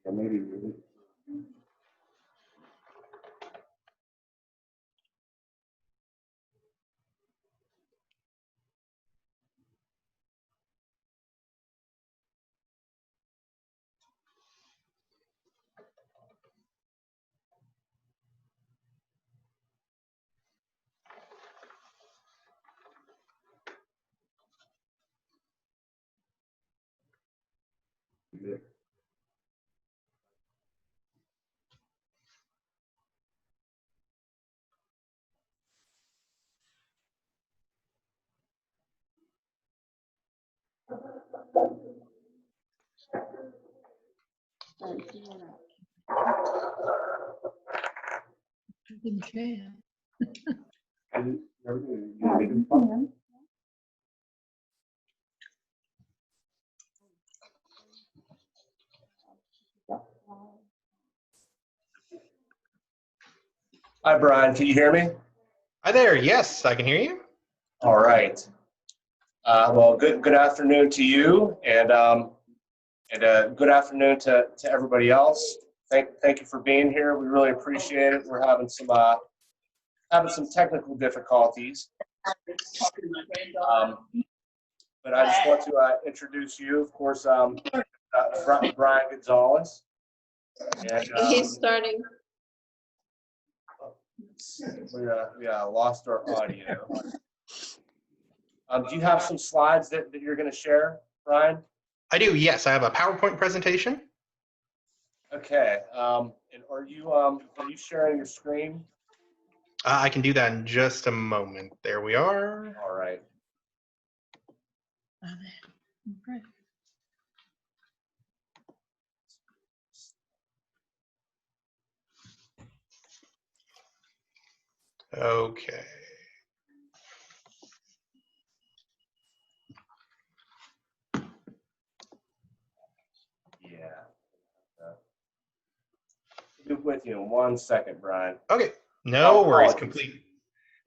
Or maybe. Hi, Brian. Can you hear me? Hi there. Yes, I can hear you. All right. Well, good afternoon to you, and good afternoon to everybody else. Thank you for being here. We really appreciate it. We're having some technical difficulties, but I just want to introduce you. Of course, Bryan Gonzales. And, He's starting. We lost our audio. Do you have some slides that you're going to share, Brian? I do. Yes, I have a PowerPoint presentation. Okay. And are you sharing your screen? I can do that in just a moment. There we are. All right. Okay. Okay. Yeah. I'll be with you in 1 second, Brian. Okay. No worries. Apologies. Complete.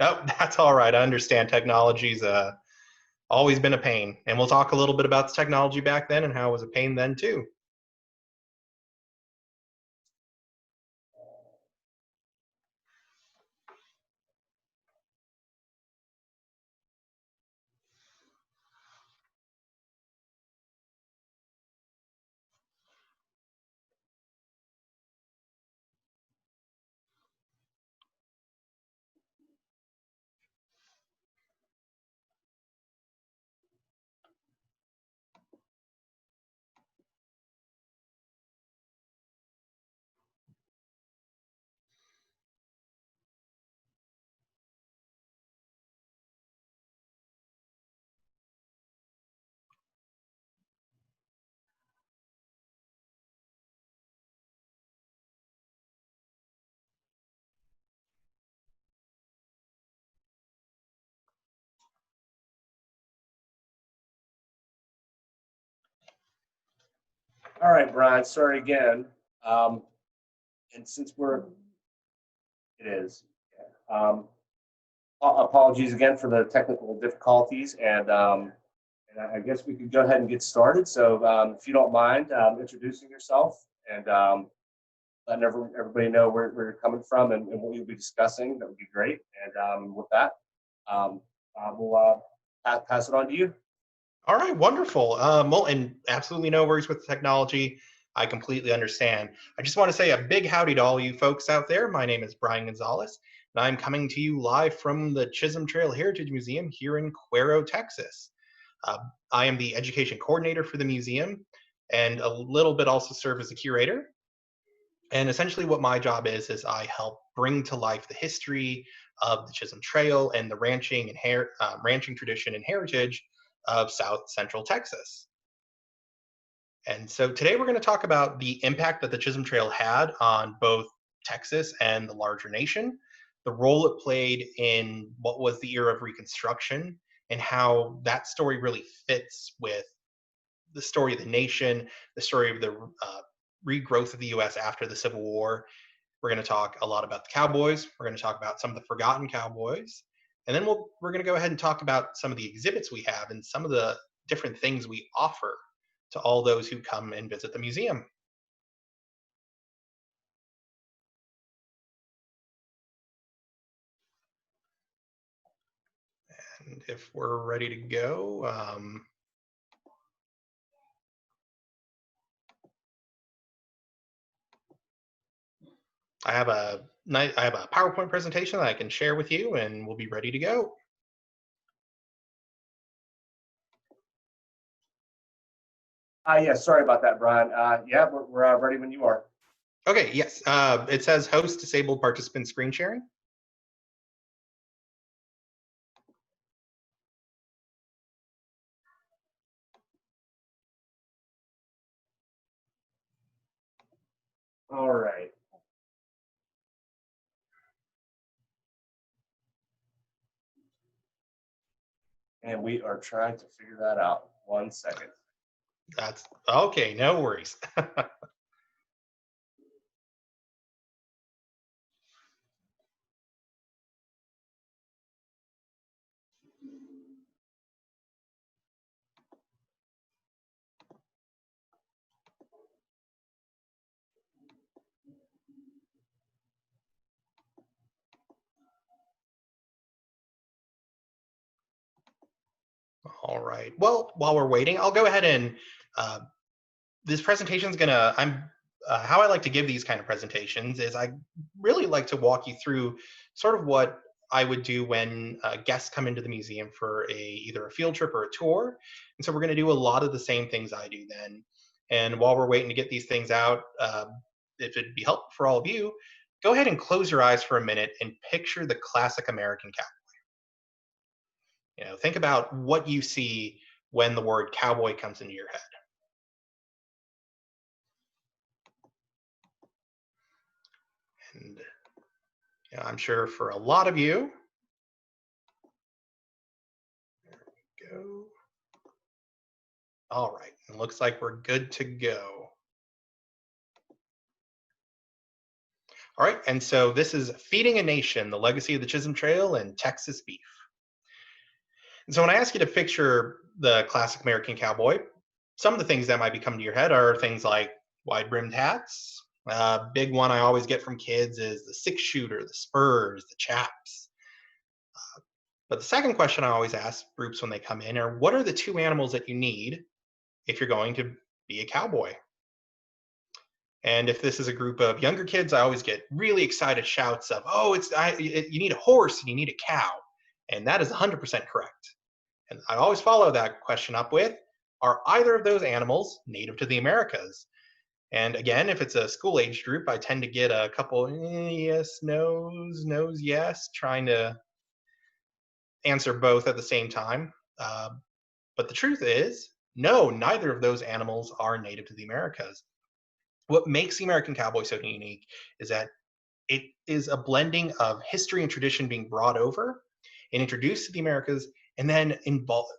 No, that's all right. I understand technology's always been a pain, and we'll talk a little bit about the technology back then and how it was a pain then too. All right, Brian. Sorry again. And since it is. Apologies again for the technical difficulties, and I guess we could go ahead and get started. So, if you don't mind introducing yourself and letting everybody know where you're coming from and what you'll be discussing, that would be great. And with that, we'll pass it on to you. All right, wonderful. Well, and absolutely no worries with the technology. I completely understand. I just want to say a big howdy to all you folks out there. My name is Bryan Gonzales, and I'm coming to you live from the Chisholm Trail Heritage Museum here in Cuero, Texas. I am the education coordinator for the museum and a little bit also serve as a curator. And essentially what my job is I help bring to life the history of the Chisholm Trail and the ranching and ranching tradition and heritage of South Central Texas. And so today we're going to talk about the impact that the Chisholm Trail had on both Texas and the larger nation, the role it played in what was the era of Reconstruction, and how that story really fits with the story of the nation, the story of the regrowth of the U.S. after the Civil War. We're going to talk a lot about the cowboys. We're going to talk about some of the forgotten cowboys. And then we're going to go ahead and talk about some of the exhibits we have and some of the different things we offer to all those who come and visit the museum. And if we're ready to go, I have a PowerPoint presentation that I can share with you, and we'll be ready to go. Yes, sorry about that, Brian. Yeah, we're ready when you are. Okay, yes. It says host disabled participant screen sharing. All right. And we are trying to figure that out. 1 second. That's okay, no worries. All right. Well, while we're waiting, I'll go ahead and this presentation is gonna. How I like to give these kind of presentations is I really like to walk you through sort of what I would do when guests come into the museum for either a field trip or a tour. And so we're going to do a lot of the same things I do then. And while we're waiting to get these things out, if it'd be helpful for all of you, go ahead and close your eyes for a minute and picture the classic American cowboy. You know, think about what you see when the word cowboy comes into your head. And you know, I'm sure for a lot of you, there we go. All right, it looks like we're good to go. All right, and so this is Feeding a Nation, the Legacy of the Chisholm Trail and Texas Beef. And so when I ask you to picture the classic American cowboy, some of the things that might be coming to your head are things like wide-brimmed hats. Big one I always get from kids is the six-shooter, the spurs, the chaps. But the second question I always ask groups when they come in are, what are the two animals that you need if you're going to be a cowboy? And if this is a group of younger kids, I always get really excited shouts of, oh, you need a horse and you need a cow. And that is 100% correct. And I always follow that question up with, are either of those animals native to the Americas? And again, if it's a school age group, I tend to get a couple yes, no's, yes, trying to answer both at the same time. But the truth is, no, neither of those animals are native to the Americas. What makes the American cowboy so unique is that it is a blending of history and tradition being brought over and introduced to the Americas, and then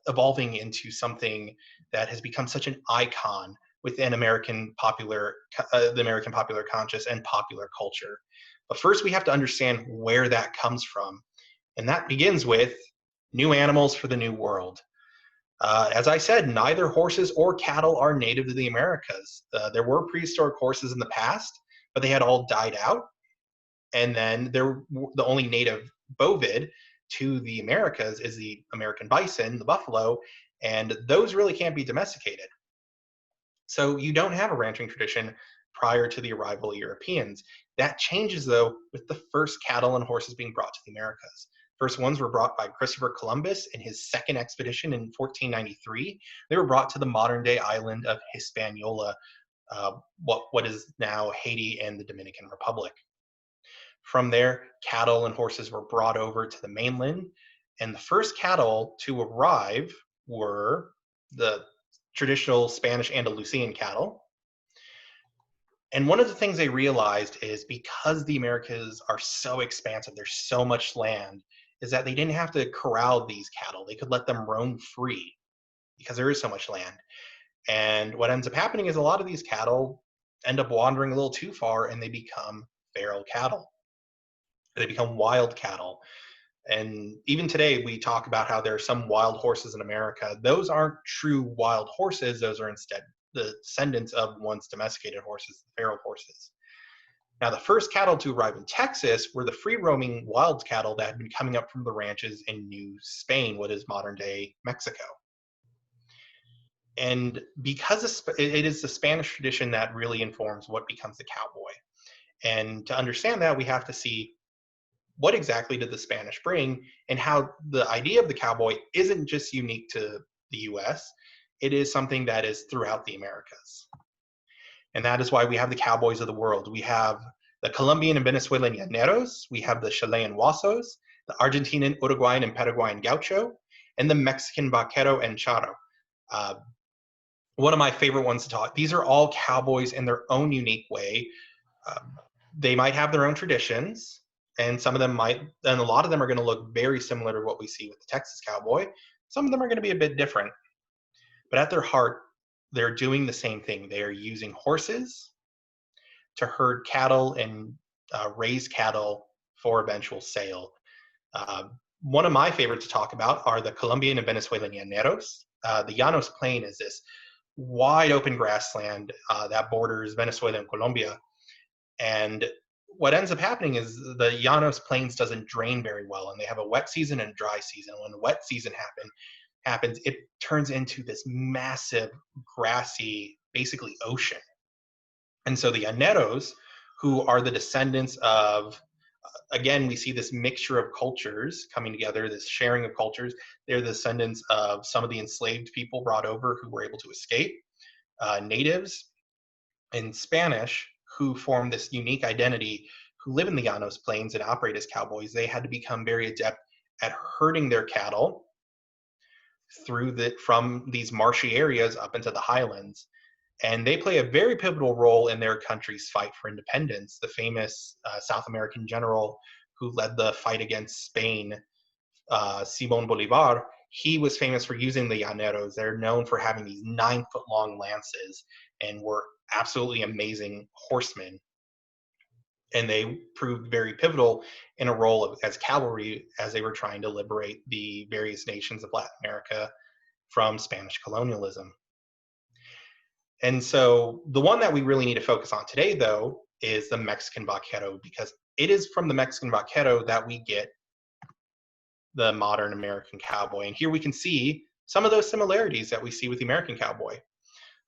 evolving into something that has become such an icon within the American popular conscious and popular culture. But first, we have to understand where that comes from, and that begins with new animals for the new world. As I said, neither horses or cattle are native to the Americas. There were prehistoric horses in the past, but they had all died out. And then the only native bovid to the Americas is the American bison, the buffalo, and those really can't be domesticated. So you don't have a ranching tradition prior to the arrival of Europeans. That changes, though, with the first cattle and horses being brought to the Americas. First ones were brought by Christopher Columbus in his second expedition in 1493. They were brought to the modern-day island of Hispaniola, what is now Haiti and the Dominican Republic. From there, cattle and horses were brought over to the mainland, and the first cattle to arrive were the traditional Spanish Andalusian cattle. And one of the things they realized is because the Americas are so expansive, there's so much land, is that they didn't have to corral these cattle. They could let them roam free because there is so much land. And what ends up happening is a lot of these cattle end up wandering a little too far and they become feral cattle. They become wild cattle. And even today, we talk about how there are some wild horses in America. Those aren't true wild horses. Those are instead the descendants of once domesticated horses, the feral horses. Now, the first cattle to arrive in Texas were the free-roaming wild cattle that had been coming up from the ranches in New Spain, what is modern-day Mexico. And because it is the Spanish tradition that really informs what becomes the cowboy. And to understand that, we have to see what exactly did the Spanish bring and how the idea of the cowboy isn't just unique to the US, it is something that is throughout the Americas. And that is why we have the cowboys of the world. We have the Colombian and Venezuelan llaneros, we have the Chilean huasos, the Argentinian, Uruguayan, and Paraguayan gaucho, and the Mexican vaquero and charro. Uh, one of my favorite ones to talk. These are all cowboys in their own unique way. Um, they might have their own traditions, and some of them might, and a lot of them are going to look very similar to what we see with the Texas cowboy. Some of them are going to be a bit different, but at their heart, they're doing the same thing. They are using horses to herd cattle and raise cattle for eventual sale. Uh, one of my favorites to talk about are the Colombian and Venezuelan llaneros. The Llanos Plain is this wide open grassland that borders Venezuela and Colombia. And what ends up happening is the Llanos Plains doesn't drain very well, and they have a wet season and a dry season. When the wet season happens, it turns into this massive, grassy, basically ocean. And so the Llaneros, who are the descendants of, again, we see this mixture of cultures coming together, this sharing of cultures. They're the descendants of some of the enslaved people brought over who were able to escape, natives, and Spanish, who form this unique identity, who live in the Llanos Plains and operate as cowboys. They had to become very adept at herding their cattle from these marshy areas up into the highlands. And they play a very pivotal role in their country's fight for independence. The famous South American general who led the fight against Spain, Simon Bolivar, he was famous for using the llaneros. They're known for having these 9-foot-long lances and were absolutely amazing horsemen. And they proved very pivotal in a role as cavalry as they were trying to liberate the various nations of Latin America from Spanish colonialism. And so the one that we really need to focus on today, though, is the Mexican vaquero, because it is from the Mexican vaquero that we get the modern American cowboy. And here we can see some of those similarities that we see with the American cowboy.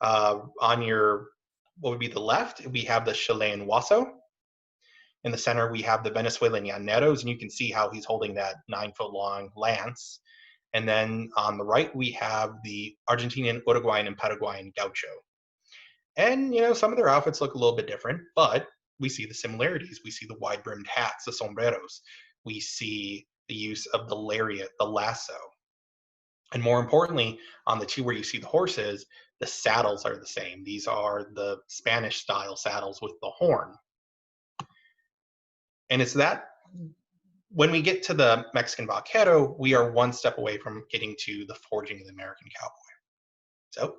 On your, what would be the left, we have the Chilean huaso. In the center, we have the Venezuelan llaneros, and you can see how he's holding that 9-foot-long lance. And then on the right, we have the Argentinian, Uruguayan, and Paraguayan gaucho. And, some of their outfits look a little bit different, but we see the similarities. We see the wide-brimmed hats, the sombreros. We see the use of the lariat, the lasso. And more importantly, on the two where you see the horses, the saddles are the same. These are the Spanish-style saddles with the horn. And it's that when we get to the Mexican vaquero, we are one step away from getting to the forging of the American cowboy. So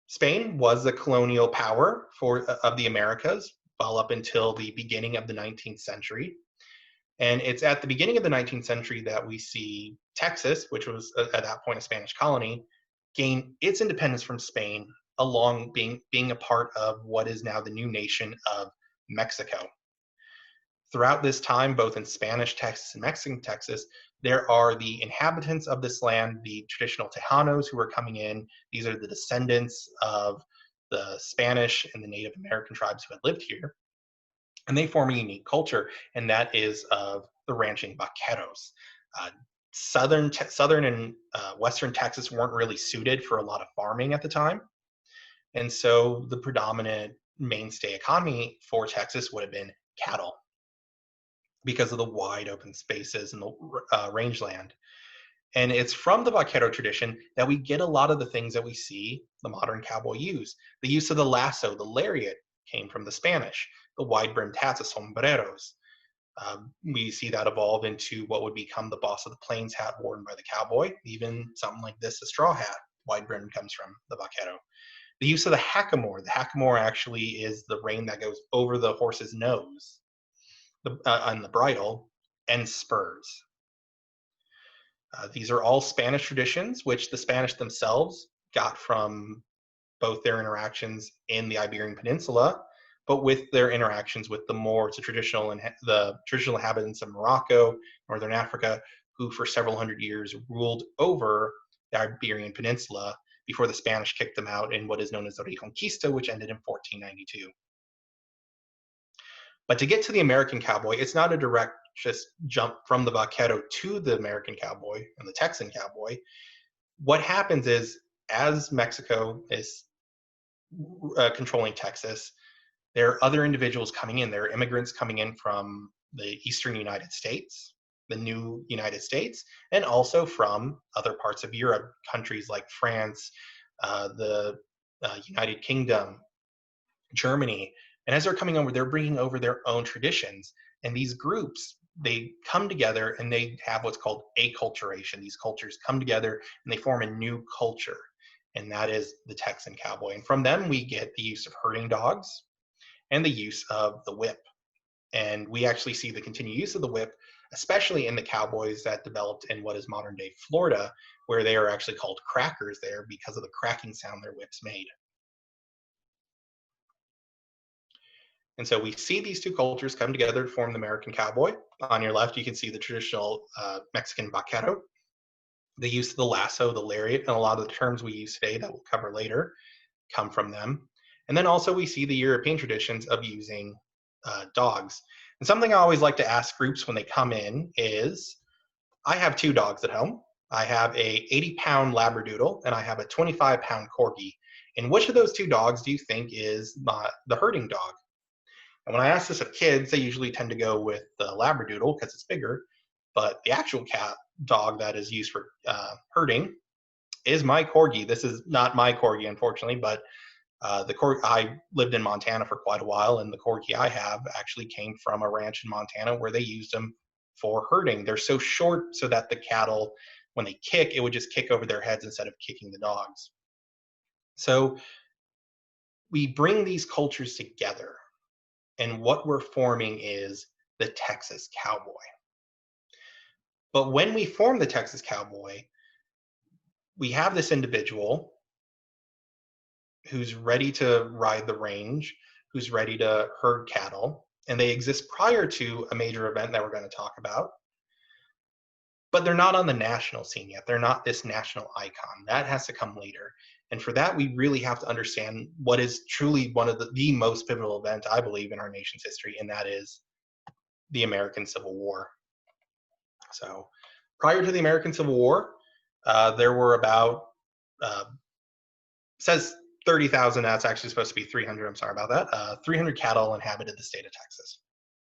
Spain was the colonial power of the Americas well up until the beginning of the 19th century. And it's at the beginning of the 19th century that we see Texas, which was at that point a Spanish colony, gain its independence from Spain, along being a part of what is now the new nation of Mexico. Throughout this time, both in Spanish Texas and Mexican Texas, there are the inhabitants of this land, the traditional Tejanos who are coming in. These are the descendants of the Spanish and the Native American tribes who had lived here. And they form a unique culture, and that is of the ranching vaqueros. Southern and Western Texas weren't really suited for a lot of farming at the time. And so the predominant mainstay economy for Texas would have been cattle, because of the wide open spaces and the rangeland. And it's from the vaquero tradition that we get a lot of the things that we see the modern cowboy use. The use of the lasso, the lariat, came from the Spanish. The wide-brimmed hats, the sombreros. We see that evolve into what would become the boss of the plains hat worn by the cowboy. Even something like this, a straw hat, wide-brimmed, comes from the vaquero. The use of the hackamore. The hackamore actually is the rein that goes over the horse's nose on the bridle, and spurs. These are all Spanish traditions, which the Spanish themselves got from both their interactions in the Iberian Peninsula, but with their interactions with the Moors, the traditional inhabitants of Morocco, Northern Africa, who for several hundred years ruled over the Iberian Peninsula before the Spanish kicked them out in what is known as the Reconquista, which ended in 1492. But to get to the American cowboy, it's not a direct just jump from the vaquero to the American cowboy and the Texan cowboy. What happens is, as Mexico is controlling Texas, there are other individuals coming in. There are immigrants coming in from the eastern United States, the new United States, and also from other parts of Europe, countries like France, the United Kingdom, Germany. And as they're coming over, they're bringing over their own traditions. And these groups, they come together and they have what's called acculturation. These cultures come together and they form a new culture. And that is the Texan cowboy. And from them, we get the use of herding dogs and the use of the whip. And we actually see the continued use of the whip, especially in the cowboys that developed in what is modern day Florida, where they are actually called crackers there because of the cracking sound their whips made. And so we see these two cultures come together to form the American cowboy. On your left, you can see the traditional Mexican vaquero, the use of the lasso, the lariat, and a lot of the terms we use today that we'll cover later come from them. And then also we see the European traditions of using dogs. And something I always like to ask groups when they come in is, I have two dogs at home. I have a 80-pound Labradoodle and I have a 25-pound Corgi. And which of those two dogs do you think is the herding dog? And when I ask this of kids, they usually tend to go with the Labradoodle because it's bigger. But the actual dog that is used for herding is my Corgi. This is not my Corgi, unfortunately, but I lived in Montana for quite a while, and the Corgi I have actually came from a ranch in Montana where they used them for herding. They're so short so that the cattle, when they kick, it would just kick over their heads instead of kicking the dogs. So we bring these cultures together, and what we're forming is the Texas cowboy. But when we form the Texas cowboy, we have this individual who's ready to ride the range, who's ready to herd cattle, and they exist prior to a major event that we're going to talk about. But they're not on the national scene yet. They're not this national icon. That has to come later. And for that, we really have to understand what is truly one of the most pivotal event, I believe, in our nation's history, and that is the American Civil War. So prior to the American Civil War, there were about, says 30,000, that's actually supposed to be 300, I'm sorry about that. 300 cattle inhabited the state of Texas.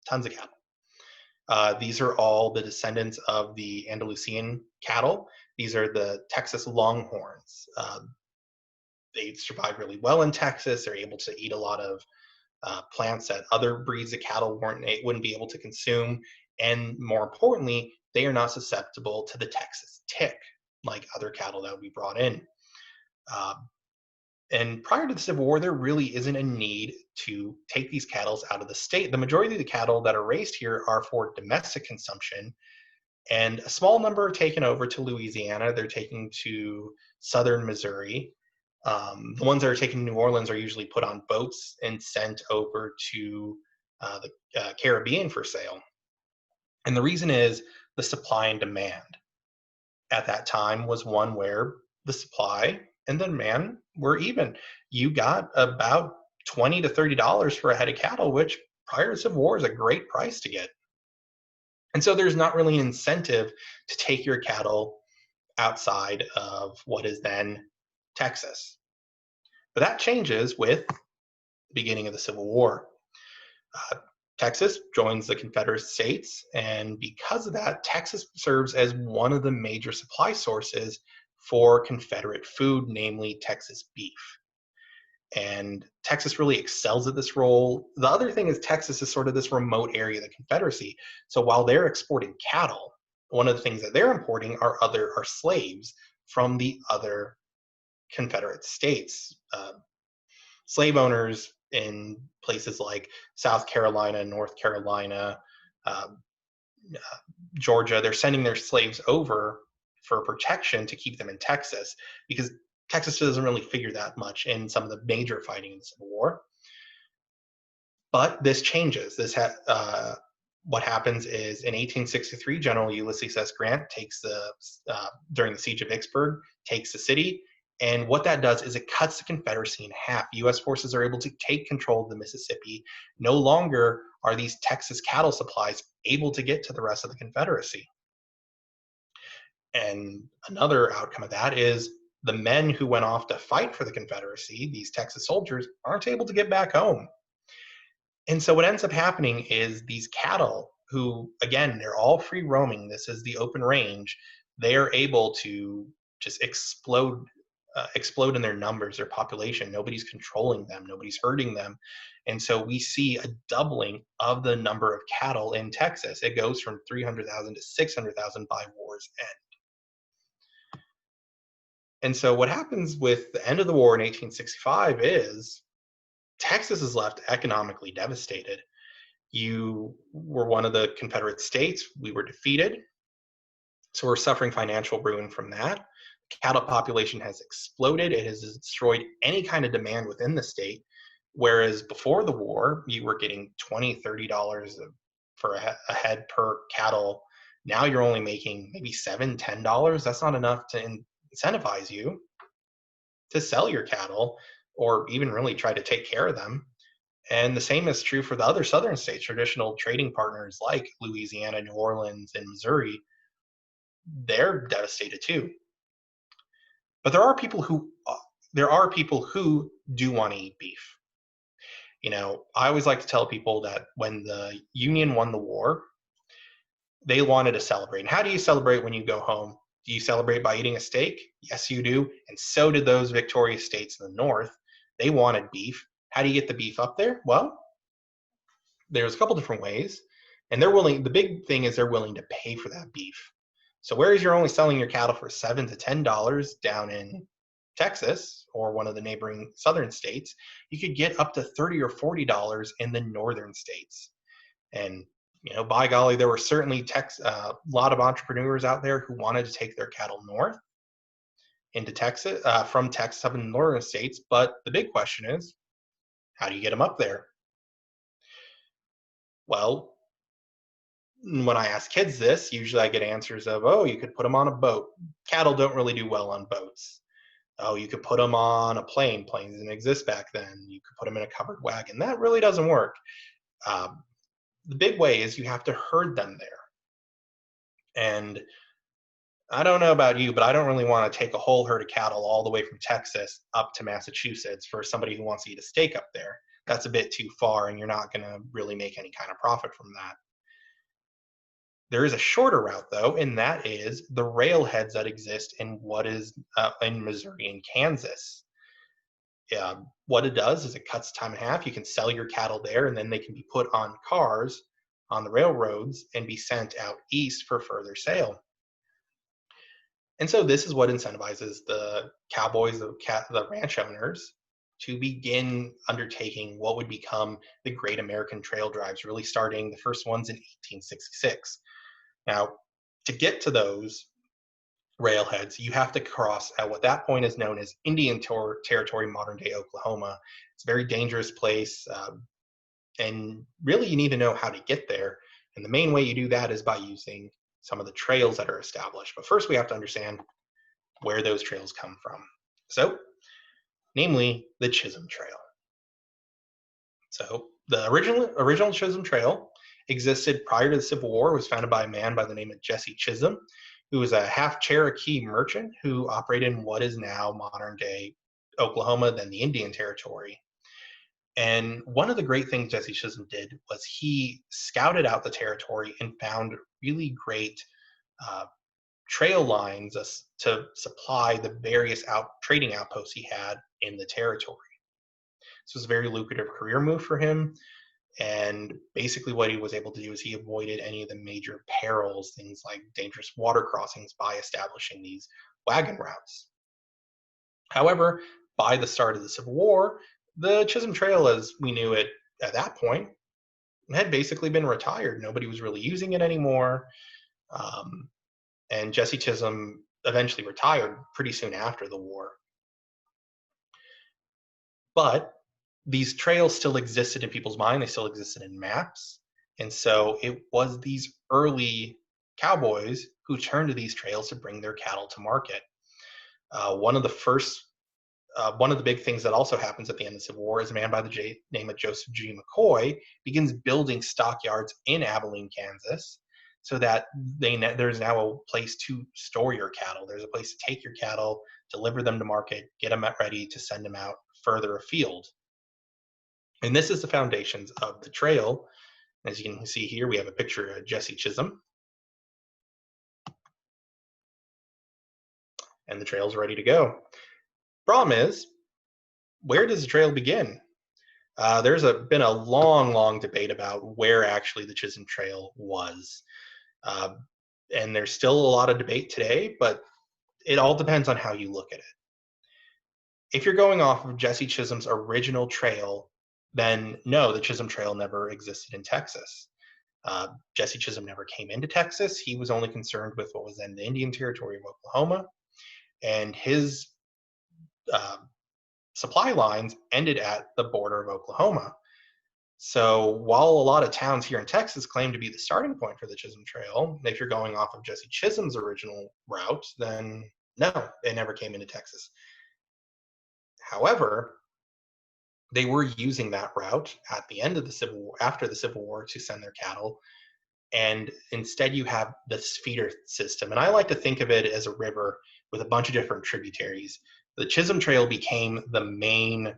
Tons of cattle. These are all the descendants of the Andalusian cattle. These are the Texas Longhorns. They survive really well in Texas. They're able to eat a lot of plants that other breeds of cattle wouldn't be able to consume. And more importantly, they are not susceptible to the Texas tick like other cattle that would be brought in. And prior to the Civil War, there really isn't a need to take these cattle out of the state. The majority of the cattle that are raised here are for domestic consumption, and a small number are taken over to Louisiana. They're taken to southern Missouri. The ones that are taken to New Orleans are usually put on boats and sent over to the Caribbean for sale. And the reason is the supply and demand at that time was one where the supply and the demand were even. You got about $20 to $30 for a head of cattle, which prior to the Civil War is a great price to get. And so there's not really an incentive to take your cattle outside of what is then Texas. But that changes with the beginning of the Civil War. Texas joins the Confederate States, and because of that, Texas serves as one of the major supply sources for Confederate food, namely Texas beef. And Texas really excels at this role. The other thing is Texas is sort of this remote area of the Confederacy. So while they're exporting cattle, one of the things that they're importing are slaves from the other Confederate states. Slave owners in places like South Carolina, North Carolina, Georgia, they're sending their slaves over for protection to keep them in Texas, because Texas doesn't really figure that much in some of the major fighting in the Civil War. But this changes. What happens is in 1863, General Ulysses S. Grant takes during the siege of Vicksburg, takes the city. And what that does is it cuts the Confederacy in half. U.S. forces are able to take control of the Mississippi. No longer are these Texas cattle supplies able to get to the rest of the Confederacy. And another outcome of that is the men who went off to fight for the Confederacy, these Texas soldiers, aren't able to get back home. And so what ends up happening is these cattle, who, again, they're all free roaming, this is the open range, they are able to just explode in their numbers, their population. Nobody's controlling them, nobody's hurting them. And so we see a doubling of the number of cattle in Texas. It goes from 300,000 to 600,000 by war's end. And so what happens with the end of the war in 1865 is Texas is left economically devastated. You were one of the Confederate states. We were defeated. So we're suffering financial ruin from that. The cattle population has exploded. It has destroyed any kind of demand within the state. Whereas before the war, you were getting $20, $30 for a head per cattle. Now you're only making maybe $7, $10. That's not enough to incentivize you to sell your cattle or even really try to take care of them. And the same is true for the other southern states, traditional trading partners like Louisiana, New Orleans, and Missouri. They're devastated too. But there are people who do want to eat beef. You know, I always like to tell people that when the Union won the war, they wanted to celebrate. And how do you celebrate when you go home? Do you celebrate by eating a steak? Yes, you do. And so did those victorious states in the North. They wanted beef. How do you get the beef up there? Well, there's a couple different ways. And the big thing is they're willing to pay for that beef. So whereas you're only selling your cattle for $7 to $10 down in Texas or one of the neighboring southern states, you could get up to $30 or $40 in the northern states. And you know, by golly, there were certainly a lot of entrepreneurs out there who wanted to take their cattle north into Texas, from Texas up in the northern states. But the big question is, how do you get them up there? Well, when I ask kids this, usually I get answers of, oh, you could put them on a boat. Cattle don't really do well on boats. Oh, you could put them on a plane. Planes didn't exist back then. You could put them in a covered wagon. That really doesn't work. The big way is you have to herd them there. And I don't know about you, but I don't really want to take a whole herd of cattle all the way from Texas up to Massachusetts for somebody who wants to eat a steak up there. That's a bit too far, and you're not going to really make any kind of profit from that. There is a shorter route, though, and that is the railheads that exist in in Missouri and Kansas. What it does is it cuts time in half. You can sell your cattle there, and then they can be put on cars on the railroads and be sent out east for further sale. And so this is what incentivizes the cowboys, the ranch owners, to begin undertaking what would become the Great American Trail Drives, really starting the first ones in 1866. Now, to get to those railheads, you have to cross at what that point is known as Indian Territory, modern-day Oklahoma. It's a very dangerous place, and really you need to know how to get there. And the main way you do that is by using some of the trails that are established. But first we have to understand where those trails come from. So, namely the Chisholm Trail. So the original Chisholm Trail existed prior to the Civil War. It was founded by a man by the name of Jesse Chisholm, who was a half Cherokee merchant who operated in what is now modern day Oklahoma, then the Indian Territory. And one of the great things Jesse Chisholm did was he scouted out the territory and found really great trail lines to supply the various trading outposts he had in the territory. This was a very lucrative career move for him. And basically what he was able to do is he avoided any of the major perils, things like dangerous water crossings, by establishing these wagon routes. However, by the start of the Civil War, the Chisholm Trail, as we knew it at that point, had basically been retired. Nobody was really using it anymore. And Jesse Chisholm eventually retired pretty soon after the war. But these trails still existed in people's mind. They still existed in maps. And so it was these early cowboys who turned to these trails to bring their cattle to market. One of the big things that also happens at the end of the Civil War is a man by the name of Joseph G. McCoy begins building stockyards in Abilene, Kansas, so that there's now a place to store your cattle. There's a place to take your cattle, deliver them to market, get them ready to send them out further afield. And this is the foundations of the trail. As you can see here, we have a picture of Jesse Chisholm. And the trail's ready to go. Problem is, where does the trail begin? There's been a long debate about where actually the Chisholm Trail was. And there's still a lot of debate today, but it all depends on how you look at it. If you're going off of Jesse Chisholm's original trail, then no, the Chisholm Trail never existed in Texas. Jesse Chisholm never came into Texas. He was only concerned with what was then the Indian Territory of Oklahoma, and his supply lines ended at the border of Oklahoma. So while a lot of towns here in Texas claim to be the starting point for the Chisholm Trail, if you're going off of Jesse Chisholm's original route, then no, it never came into Texas. However, they were using that route at the end of the Civil War, after the Civil War, to send their cattle. And instead you have this feeder system. And I like to think of it as a river with a bunch of different tributaries. The Chisholm Trail became the main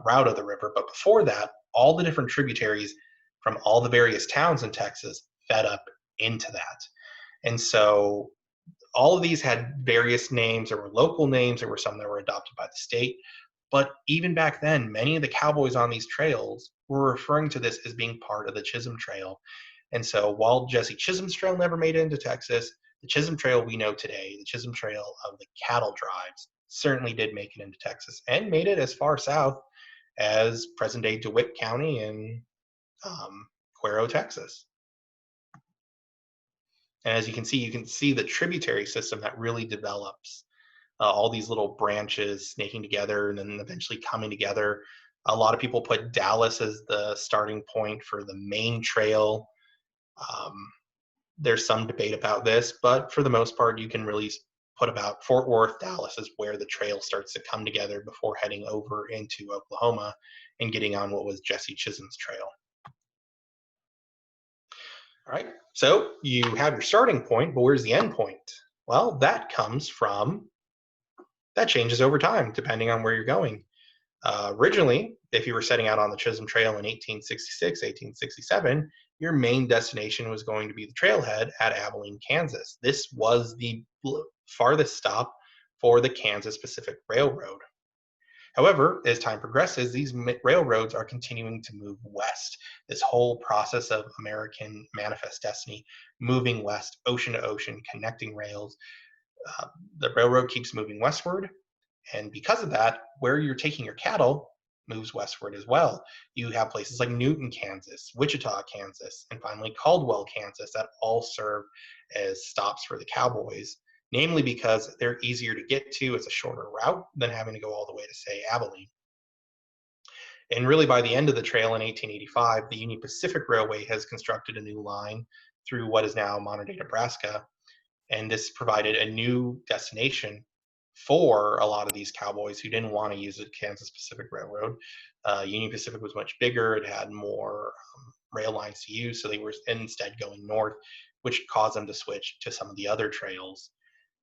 route of the river. But before that, all the different tributaries from all the various towns in Texas fed up into that. And so all of these had various names. There were local names. There were some that were adopted by the state. But even back then, many of the cowboys on these trails were referring to this as being part of the Chisholm Trail. And so while Jesse Chisholm's trail never made it into Texas, the Chisholm Trail we know today, the Chisholm Trail of the cattle drives, certainly did make it into Texas and made it as far south as present-day DeWitt County in Cuero, Texas. And as you can see the tributary system that really develops. All these little branches snaking together and then eventually coming together. A lot of people put Dallas as the starting point for the main trail. There's some debate about this, but for the most part, you can really put about Fort Worth, Dallas is where the trail starts to come together before heading over into Oklahoma and getting on what was Jesse Chisholm's trail. All right, so you have your starting point, but where's the end point? Well, that changes over time, depending on where you're going. Originally, if you were setting out on the Chisholm Trail in 1866, 1867, your main destination was going to be the trailhead at Abilene, Kansas. This was the farthest stop for the Kansas Pacific Railroad. However, as time progresses, these railroads are continuing to move west. This whole process of American manifest destiny, moving west, ocean to ocean, connecting rails, the railroad keeps moving westward. And because of that, where you're taking your cattle moves westward as well. You have places like Newton, Kansas, Wichita, Kansas, and finally Caldwell, Kansas, that all serve as stops for the cowboys, namely because they're easier to get to. It's a shorter route than having to go all the way to, say, Abilene. And really, by the end of the trail in 1885, the Union Pacific Railway has constructed a new line through what is now modern-day Nebraska, and this provided a new destination for a lot of these cowboys who didn't want to use the Kansas Pacific Railroad. Union Pacific was much bigger. It had more rail lines to use, so they were instead going north, which caused them to switch to some of the other trails.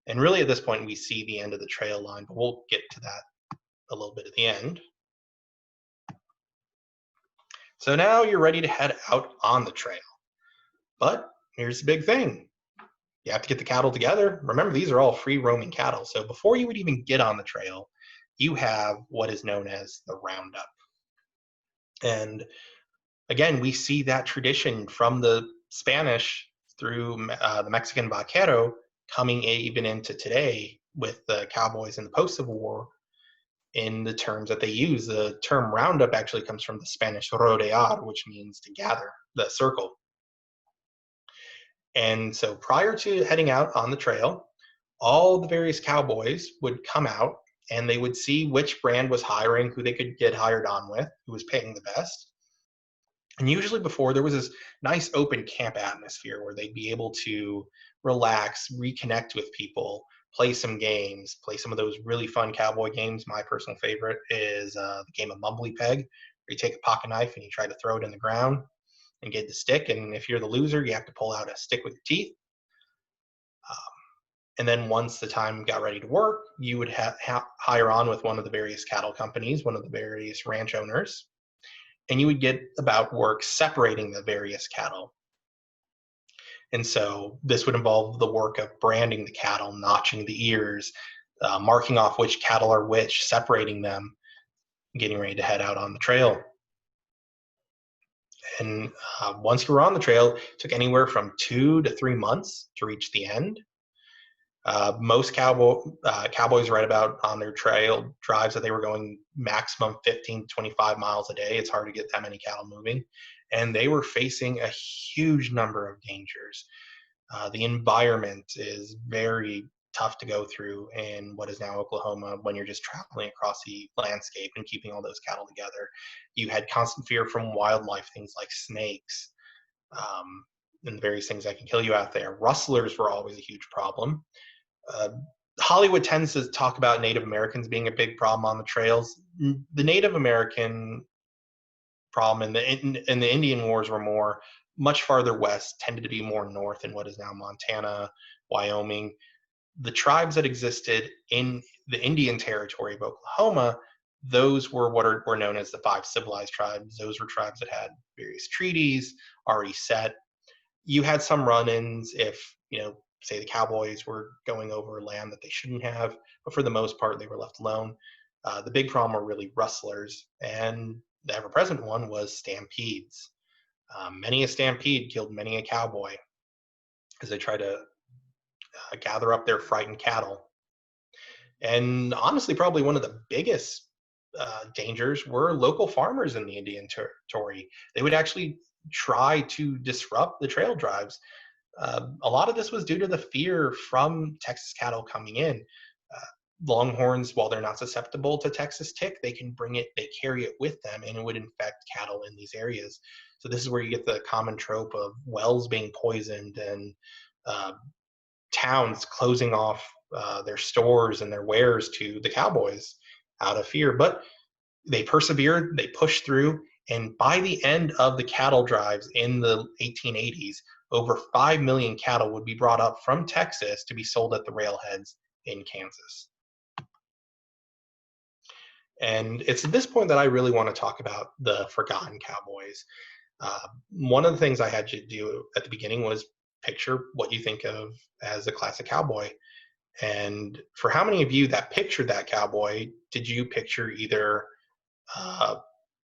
And really at this point, we see the end of the trail line, but we'll get to that a little bit at the end. So now you're ready to head out on the trail. But here's the big thing. You have to get the cattle together. Remember, these are all free roaming cattle. So before you would even get on the trail, you have what is known as the roundup. And again, we see that tradition from the Spanish through the Mexican vaquero coming even into today with the cowboys in the post-Civil War in the terms that they use. The term roundup actually comes from the Spanish rodear, which means to gather, the circle. And so prior to heading out on the trail, all the various cowboys would come out and they would see which brand was hiring, who they could get hired on with, who was paying the best. And usually before, there was this nice open camp atmosphere where they'd be able to relax, reconnect with people, play some games, play some of those really fun cowboy games. My personal favorite is the game of Mumbly Peg, where you take a pocket knife and you try to throw it in the ground and get the stick. And if you're the loser, you have to pull out a stick with your teeth. And then once the time got ready to work, you would hire on with one of the various cattle companies, one of the various ranch owners, and you would get about work separating the various cattle. And so this would involve the work of branding the cattle, notching the ears, marking off which cattle are which, separating them, getting ready to head out on the trail. And once you were on the trail, it took anywhere from 2 to 3 months to reach the end. Most cowboys right about on their trail drives that they were going maximum 15 to 25 miles a day. It's hard to get that many cattle moving. And they were facing a huge number of dangers. The environment is very tough to go through in what is now Oklahoma when you're just traveling across the landscape and keeping all those cattle together. You had constant fear from wildlife, things like snakes, and the various things that can kill you out there. Rustlers were always a huge problem. Hollywood tends to talk about Native Americans being a big problem on the trails. The Native American problem and the Indian Wars were much farther west, tended to be more north in what is now Montana, Wyoming. The tribes that existed in the Indian Territory of Oklahoma, those were what were known as the 5 civilized tribes. Those were tribes that had various treaties already set. You had some run-ins if, say the cowboys were going over land that they shouldn't have, but for the most part, they were left alone. The big problem were really rustlers, and the ever-present one was stampedes. Many a stampede killed many a cowboy as they tried to gather up their frightened cattle. And honestly, probably one of the biggest dangers were local farmers in the Indian Territory. They would actually try to disrupt the trail drives. A lot of this was due to the fear from Texas cattle coming in. Longhorns, while they're not susceptible to Texas tick, they carry it with them, and it would infect cattle in these areas. So this is where you get the common trope of wells being poisoned and towns closing off their stores and their wares to the cowboys out of fear. But they persevered, they pushed through, and by the end of the cattle drives in the 1880s, over 5 million cattle would be brought up from Texas to be sold at the railheads in Kansas. And it's at this point that I really want to talk about the forgotten cowboys. One of the things I had you do at the beginning was picture what you think of as a classic cowboy. And for how many of you that pictured that cowboy, did you picture either a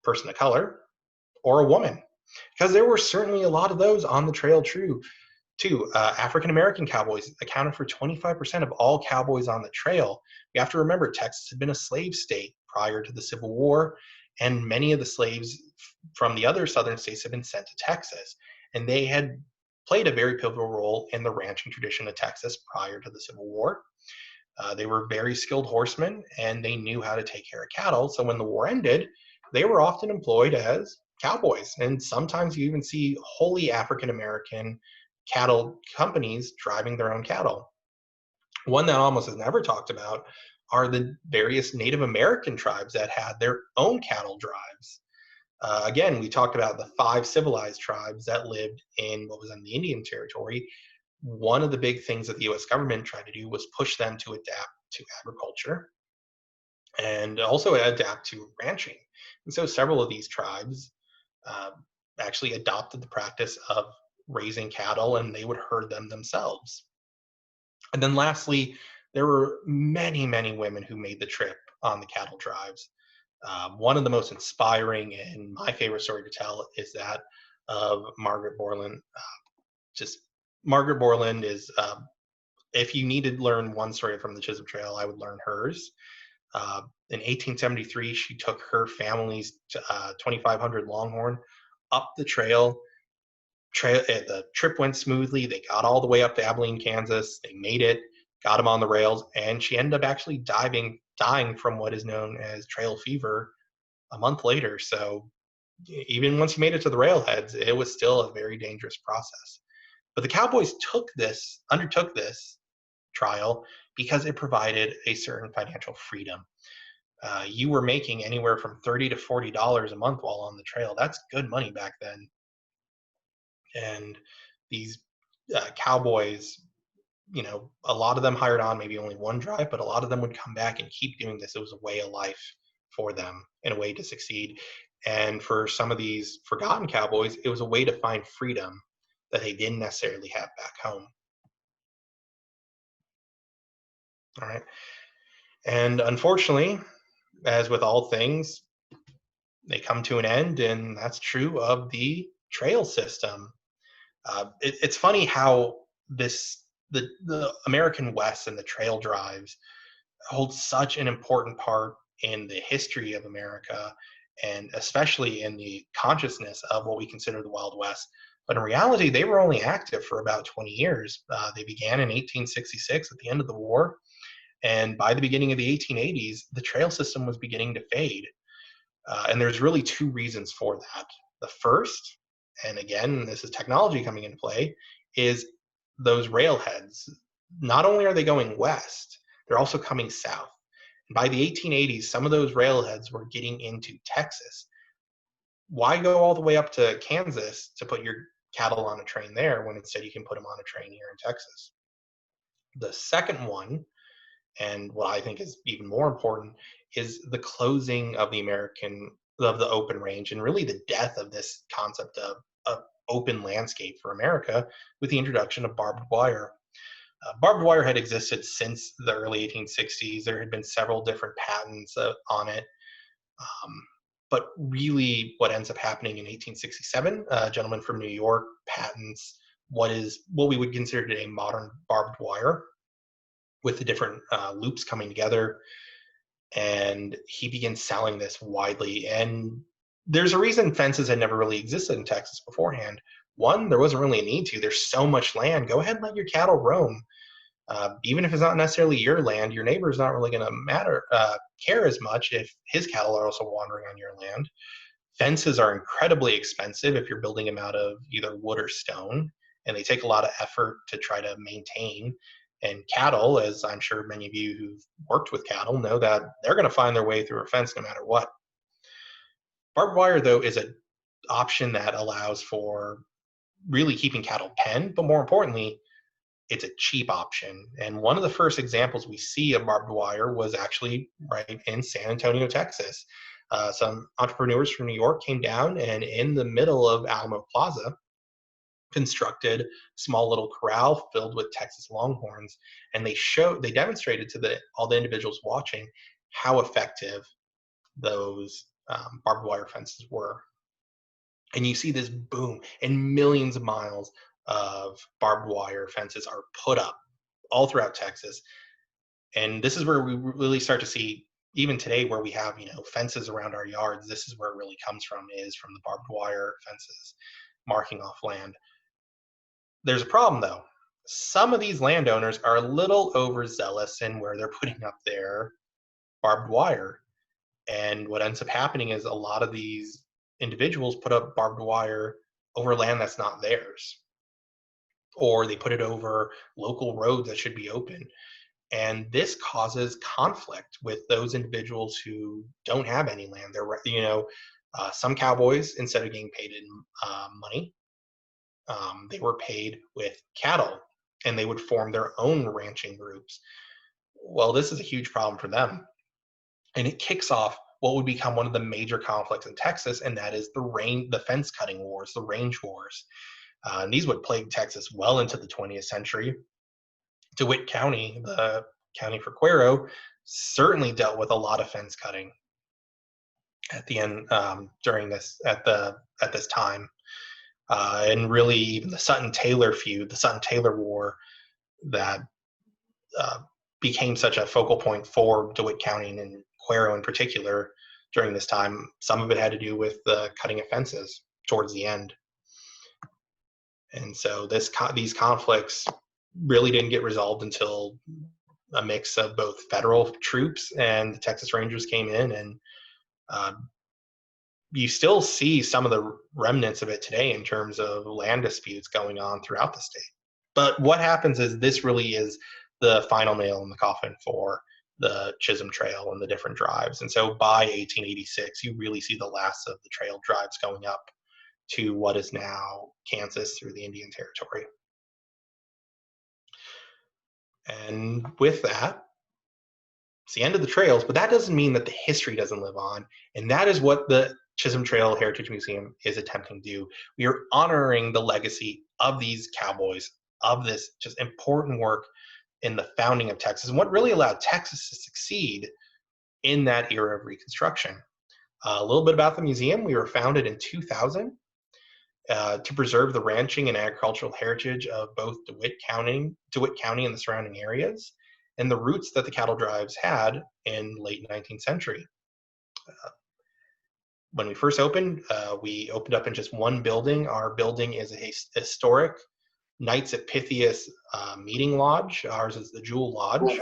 person of color or a woman? Because there were certainly a lot of those on the trail too. African-American cowboys accounted for 25% of all cowboys on the trail. You have to remember, Texas had been a slave state prior to the Civil War, and many of the slaves from the other southern states had been sent to Texas. And they had played a very pivotal role in the ranching tradition of Texas prior to the Civil War. They were very skilled horsemen, and they knew how to take care of cattle. So when the war ended, they were often employed as cowboys. And sometimes you even see wholly African-American cattle companies driving their own cattle. One that almost is never talked about are the various Native American tribes that had their own cattle drives. Again, we talked about the 5 civilized tribes that lived in what was in the Indian Territory. One of the big things that the U.S. government tried to do was push them to adapt to agriculture and also adapt to ranching. And so several of these tribes actually adopted the practice of raising cattle, and they would herd them themselves. And then lastly, there were many, many women who made the trip on the cattle drives. One of the most inspiring and my favorite story to tell is that of Margaret Borland. Margaret Borland is, if you need to learn one story from the Chisholm Trail, I would learn hers. In 1873, she took her family's 2,500 Longhorn up the trail. The trip went smoothly. They got all the way up to Abilene, Kansas. They made it. got him on the rails, and she ended up actually dying from what is known as trail fever a month later. So even once you made it to the railheads, it was still a very dangerous process. But the Cowboys undertook this trial because it provided a certain financial freedom. You were making anywhere from $30 to $40 a month while on the trail. That's good money back then. And these cowboys, a lot of them hired on maybe only one drive, but a lot of them would come back and keep doing this. It was a way of life for them and a way to succeed. And for some of these forgotten cowboys, it was a way to find freedom that they didn't necessarily have back home. All right. And unfortunately, as with all things, they come to an end, and that's true of the trail system. It's funny how the American West and the trail drives hold such an important part in the history of America, and especially in the consciousness of what we consider the Wild West. But in reality, they were only active for about 20 years. They began in 1866 at the end of the war, and by the beginning of the 1880s, the trail system was beginning to fade. And there's really two reasons for that. The first, and again, this is technology coming into play, is those railheads. Not only are they going west, they're also coming south. And by the 1880s, some of those railheads were getting into Texas. Why go all the way up to Kansas to put your cattle on a train there when instead you can put them on a train here in Texas? The second one, and what I think is even more important, is the closing of the open range, and really the death of this concept of open landscape for America with the introduction of barbed wire. Barbed wire had existed since the early 1860s. There had been several different patents on it. But really what ends up happening in 1867, a gentleman from New York patents what we would consider today modern barbed wire, with the different loops coming together, and he begins selling this widely. And there's a reason fences had never really existed in Texas beforehand. One, there wasn't really a need to. There's so much land. Go ahead and let your cattle roam. Even if it's not necessarily your land, your neighbor's not really going to care as much if his cattle are also wandering on your land. Fences are incredibly expensive if you're building them out of either wood or stone, and they take a lot of effort to try to maintain. And cattle, as I'm sure many of you who've worked with cattle know, that they're going to find their way through a fence no matter what. Barbed wire, though, is an option that allows for really keeping cattle penned, but more importantly, it's a cheap option. And one of the first examples we see of barbed wire was actually right in San Antonio, Texas. Some entrepreneurs from New York came down, and in the middle of Alamo Plaza, constructed a small little corral filled with Texas Longhorns, and they demonstrated to all the individuals watching how effective those barbed wire fences were. And you see this boom, and millions of miles of barbed wire fences are put up all throughout Texas. And this is where we really start to see, even today, where we have fences around our yards. This is where it really comes from, is from the barbed wire fences marking off land. There's a problem, though. Some of these landowners are a little overzealous in where they're putting up their barbed wire. And what ends up happening is a lot of these individuals put up barbed wire over land that's not theirs, or they put it over local roads that should be open. And this causes conflict with those individuals who don't have any land. Some cowboys, instead of getting paid in money, they were paid with cattle, and they would form their own ranching groups. Well, this is a huge problem for them. And it kicks off what would become one of the major conflicts in Texas, and that is the fence cutting wars, the range wars. And these would plague Texas well into the 20th century. DeWitt County, the county for Cuero, certainly dealt with a lot of fence cutting at the end during this time. And really, even the Sutton-Taylor feud, the Sutton-Taylor War, that became such a focal point for DeWitt County and Cuero in particular during this time. Some of it had to do with the cutting of fences towards the end. And so these conflicts really didn't get resolved until a mix of both federal troops and the Texas Rangers came in, and you still see some of the remnants of it today in terms of land disputes going on throughout the state. But what happens is this really is the final nail in the coffin for the Chisholm Trail and the different drives. And so by 1886, you really see the last of the trail drives going up to what is now Kansas through the Indian Territory. And with that, it's the end of the trails, but that doesn't mean that the history doesn't live on. And that is what the Chisholm Trail Heritage Museum is attempting to do. We are honoring the legacy of these cowboys, of this just important work in the founding of Texas and what really allowed Texas to succeed in that era of Reconstruction. A little bit about the museum. We were founded in 2000 to preserve the ranching and agricultural heritage of both DeWitt County and the surrounding areas, and the roots that the cattle drives had in late 19th century. When we first opened, we opened up in just one building. Our building is a historic Knights at Pythias meeting lodge. Ours is the Jewel Lodge.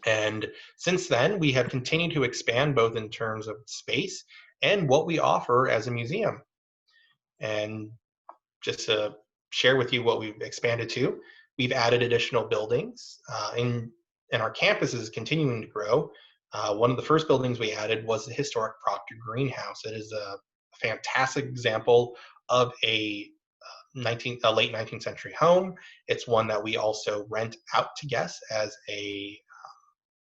And since then, we have continued to expand both in terms of space and what we offer as a museum. And just to share with you what we've expanded to, we've added additional buildings, and our campus is continuing to grow. One of the first buildings we added was the historic Proctor Greenhouse. It is a fantastic example of a late 19th century home. It's one that we also rent out to guests as a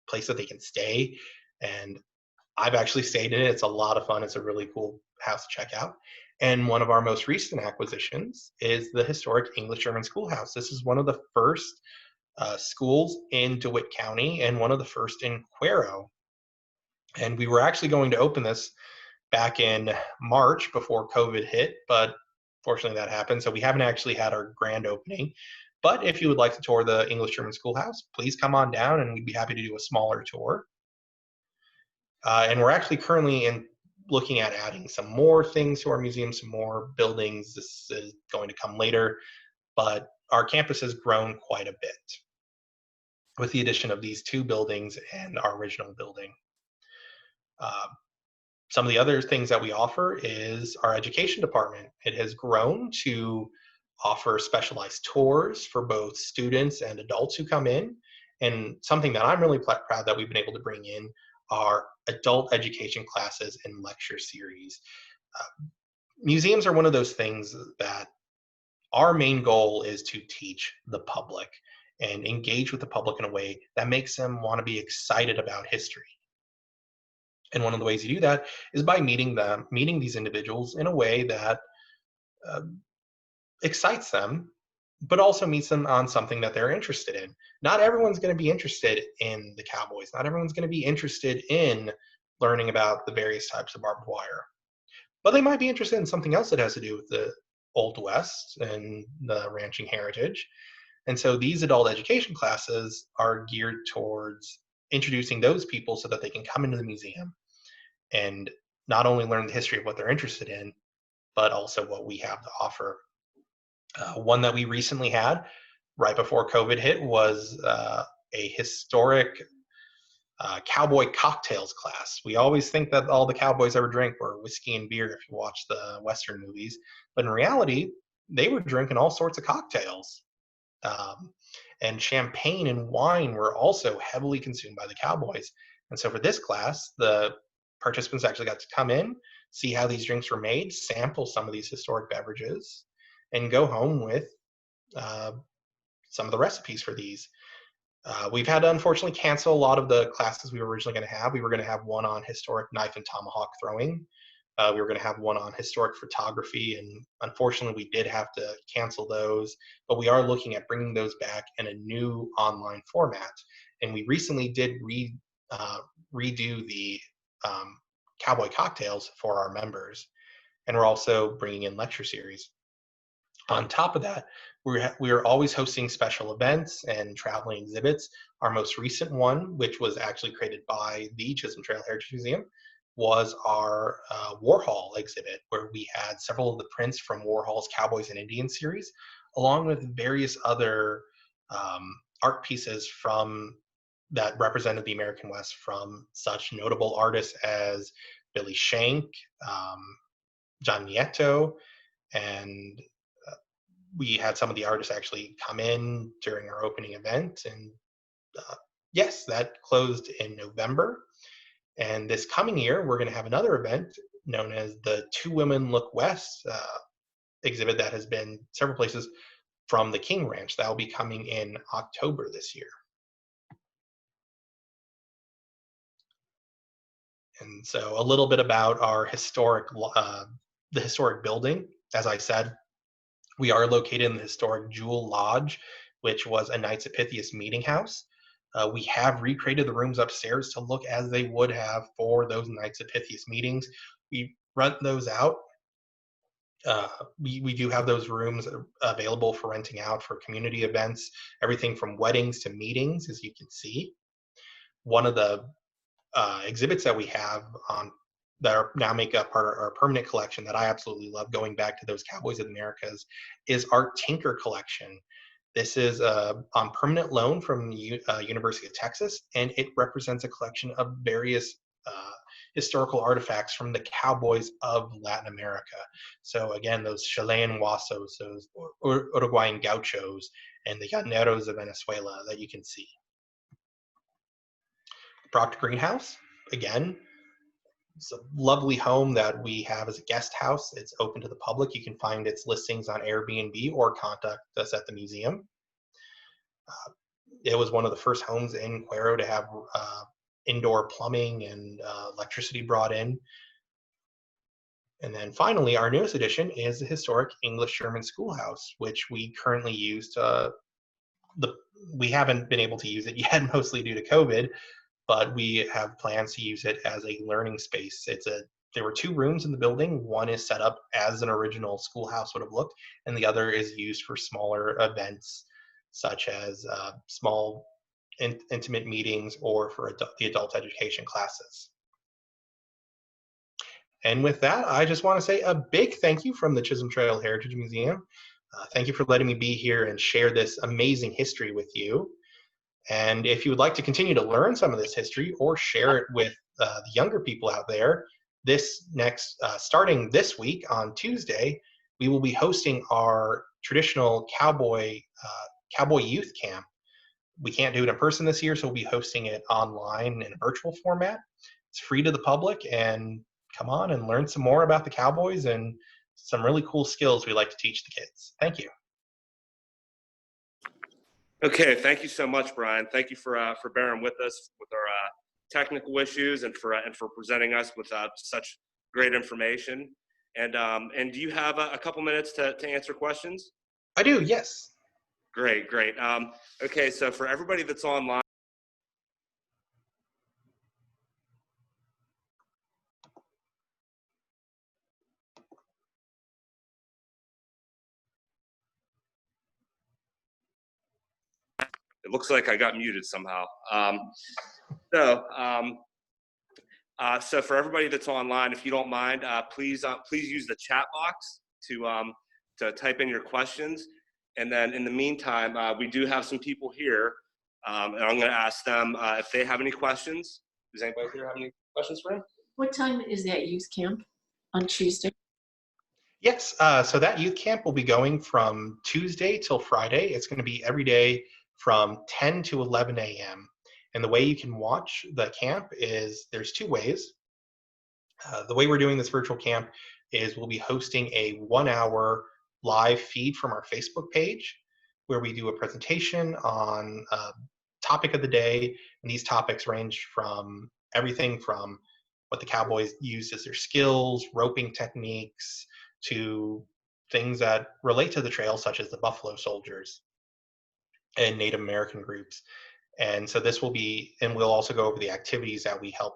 place that they can stay. And I've actually stayed in it. It's a lot of fun. It's a really cool house to check out. And one of our most recent acquisitions is the historic English German Schoolhouse. This is one of the first schools in DeWitt County and one of the first in Cuero. And we were actually going to open this back in March before COVID hit, but fortunately that happened. So we haven't actually had our grand opening. But if you would like to tour the English German Schoolhouse, please come on down and we'd be happy to do a smaller tour. And we're actually currently looking at adding some more things to our museum, some more buildings. This is going to come later, but our campus has grown quite a bit with the addition of these two buildings and our original building. Some of the other things that we offer is our education department. It has grown to offer specialized tours for both students and adults who come in. And something that I'm really proud that we've been able to bring in are adult education classes and lecture series. Museums are one of those things that our main goal is to teach the public and engage with the public in a way that makes them want to be excited about history. And one of the ways you do that is by meeting these individuals in a way that excites them, but also meets them on something that they're interested in. Not everyone's going to be interested in the cowboys. Not everyone's going to be interested in learning about the various types of barbed wire. But they might be interested in something else that has to do with the Old West and the ranching heritage. And so these adult education classes are geared towards introducing those people so that they can come into the museum and not only learn the history of what they're interested in, but also what we have to offer. One that we recently had right before COVID hit was a historic cowboy cocktails class. We always think that all the cowboys ever drank were whiskey and beer if you watch the Western movies, but in reality, they were drinking all sorts of cocktails. And champagne and wine were also heavily consumed by the cowboys. And so for this class, the participants actually got to come in, see how these drinks were made, sample some of these historic beverages, and go home with some of the recipes for these. We've had to unfortunately cancel a lot of the classes we were originally going to have. We were going to have one on historic knife and tomahawk throwing. We were going to have one on historic photography, and unfortunately we did have to cancel those, but we are looking at bringing those back in a new online format. And we recently did redo the cowboy cocktails for our members, and we're also bringing in lecture series. On top of that, we are always hosting special events and traveling exhibits. Our most recent one, which was actually created by the Chisholm Trail Heritage Museum, was our Warhol exhibit, where we had several of the prints from Warhol's Cowboys and Indians series along with various other art pieces from that represented the American West from such notable artists as Billy Shank, John Nieto, and we had some of the artists actually come in during our opening event. And yes, that closed in November. And this coming year, we're going to have another event known as the Two Women Look West exhibit that has been several places from the King Ranch. That will be coming in October this year. And so a little bit about our the historic building. As I said, we are located in the historic Jewel Lodge, which was a Knights of Pythias meeting house. We have recreated the rooms upstairs to look as they would have for those Knights of Pythias meetings. We rent those out. We do have those rooms available for renting out for community events, everything from weddings to meetings, as you can see. One of the exhibits that we have on that are now make up our permanent collection that I absolutely love, going back to those Cowboys of the Americas, is our Tinker collection. This is on permanent loan from the University of Texas, and it represents a collection of various historical artifacts from the cowboys of Latin America. So again, those Chilean Huasos, those Uruguayan Gauchos, and the Llaneros of Venezuela that you can see. Proctor Greenhouse, again, it's a lovely home that we have as a guest house. It's open to the public. You can find its listings on Airbnb or contact us at the museum. It was one of the first homes in Cuero to have indoor plumbing and electricity brought in. And then finally, our newest addition is the historic English-German schoolhouse, which we currently use we haven't been able to use it yet, mostly due to COVID, but we have plans to use it as a learning space. There were 2 rooms in the building. One is set up as an original schoolhouse would have looked, and the other is used for smaller events, such as small intimate meetings or for the adult education classes. And with that, I just want to say a big thank you from the Chisholm Trail Heritage Museum. Thank you for letting me be here and share this amazing history with you. And if you would like to continue to learn some of this history or share it with the younger people out there, starting this week on Tuesday, we will be hosting our traditional cowboy youth camp. We can't do it in person this year, so we'll be hosting it online in a virtual format. It's free to the public, and come on and learn some more about the cowboys and some really cool skills we like to teach the kids. Thank you. Okay, thank you so much, Bryan. Thank you for bearing with us with our technical issues and for presenting us with such great information. And do you have a couple minutes to answer questions? I do, yes. Great. Okay, so for everybody that's online, it looks like I got muted somehow. So for everybody that's online, if you don't mind, please use the chat box to type in your questions. And then in the meantime, we do have some people here, and I'm going to ask them if they have any questions. Does anybody here have any questions for him? What time is that youth camp on Tuesday? Yes, so that youth camp will be going from Tuesday till Friday. It's going to be every day from 10 to 11 a.m. And the way you can watch the camp is there's 2 ways. The way we're doing this virtual camp is we'll be hosting a 1-hour live feed from our Facebook page where we do a presentation on a topic of the day. And these topics range from everything from what the cowboys use as their skills, roping techniques, to things that relate to the trail, such as the Buffalo Soldiers and Native American groups. And so this will be, and we'll also go over the activities that we help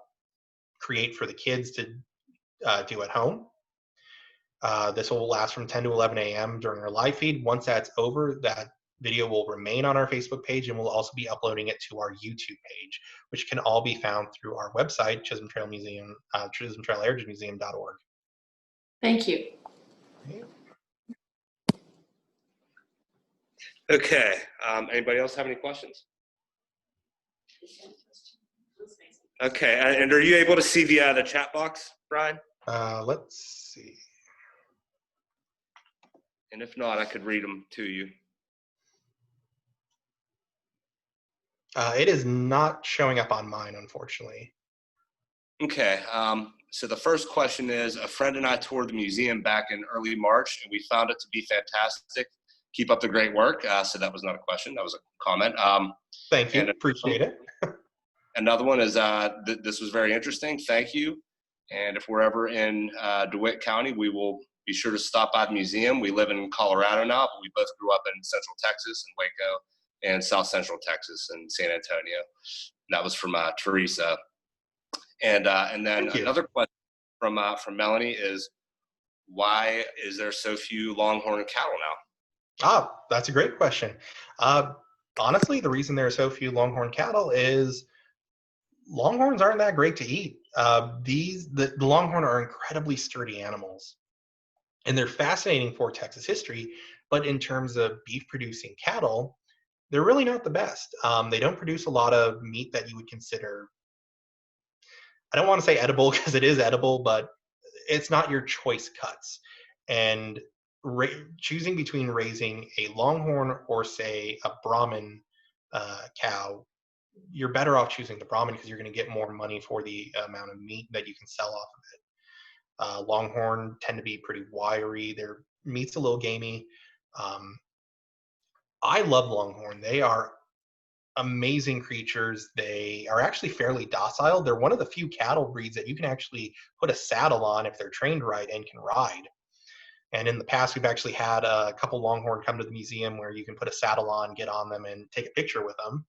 create for the kids to do at home. This will last from 10 to 11 a.m. during our live feed. Once that's over, that video will remain on our Facebook page, and we'll also be uploading it to our YouTube page, which can all be found through our website, Chisholm Trail Museum, Chisholm Trail Heritage Museum.org. Thank you. Okay. Okay. Anybody else have any questions? Okay. And are you able to see the chat box, Brian? Let's see. And if not, I could read them to you. It is not showing up on mine, unfortunately. Okay. So the first question is, a friend and I toured the museum back in early March, and we found it to be fantastic. Keep up the great work. So that was not a question. That was a comment. Thank you. And Appreciate it. another one is, this was very interesting. Thank you. And if we're ever in DeWitt County, we will be sure to stop by the museum. We live in Colorado now, but we both grew up in Central Texas and Waco and South Central Texas and San Antonio. And that was from Teresa. And then another question from Melanie is, why is there so few Longhorn cattle now? That's a great question. Honestly, the reason there are so few Longhorn cattle is Longhorns aren't that great to eat. The Longhorn are incredibly sturdy animals, and they're fascinating for Texas history. But in terms of beef-producing cattle, they're really not the best. They don't produce a lot of meat that you would consider, I don't want to say edible because it is edible, but it's not your choice cuts. And choosing between raising a Longhorn or, say, a Brahman cow, you're better off choosing the Brahman because you're going to get more money for the amount of meat that you can sell off of it. Longhorn tend to be pretty wiry. Their meat's a little gamey. I love Longhorn. They are amazing creatures. They are actually fairly docile. They're one of the few cattle breeds that you can actually put a saddle on if they're trained right and can ride. And in the past, we've actually had a couple Longhorn come to the museum where you can put a saddle on, get on them, and take a picture with them.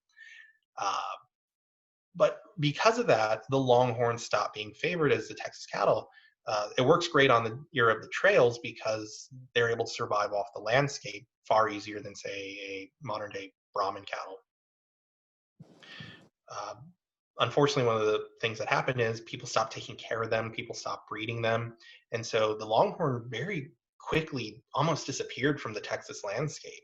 But because of that, the Longhorn stopped being favored as the Texas cattle. It works great on the year of the trails because they're able to survive off the landscape far easier than, say, a modern day Brahman cattle. Unfortunately, one of the things that happened is people stopped taking care of them, people stopped breeding them, and so the Longhorn very quickly almost disappeared from the Texas landscape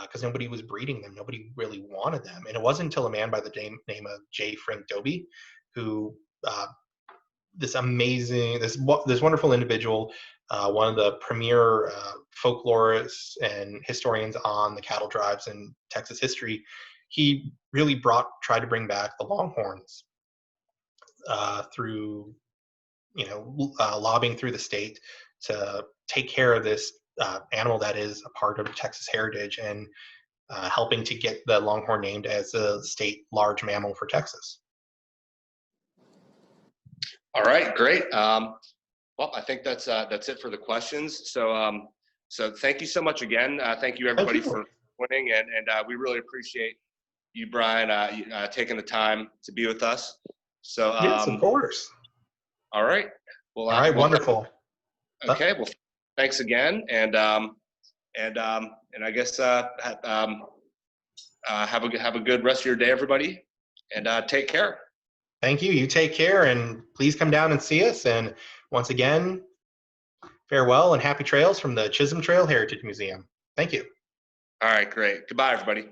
because nobody was breeding them, nobody really wanted them. And it wasn't until a man by the name of J. Frank Dobie, who this wonderful individual, one of the premier folklorists and historians on the cattle drives in Texas history, he really tried to bring back the Longhorns through, lobbying through the state to take care of this animal that is a part of Texas heritage and helping to get the Longhorn named as a state large mammal for Texas. All right, great. Well, I think that's it for the questions. So thank you so much again. Thank you everybody for joining, and we really appreciate you, Brian, taking the time to be with us. So yes, of course. All right. Well, all right, wonderful. Okay. Well, thanks again, and I guess have a good rest of your day, everybody, and take care. Thank you. You take care, and please come down and see us. And once again, farewell and happy trails from the Chisholm Trail Heritage Museum. Thank you. All right, great. Goodbye, everybody.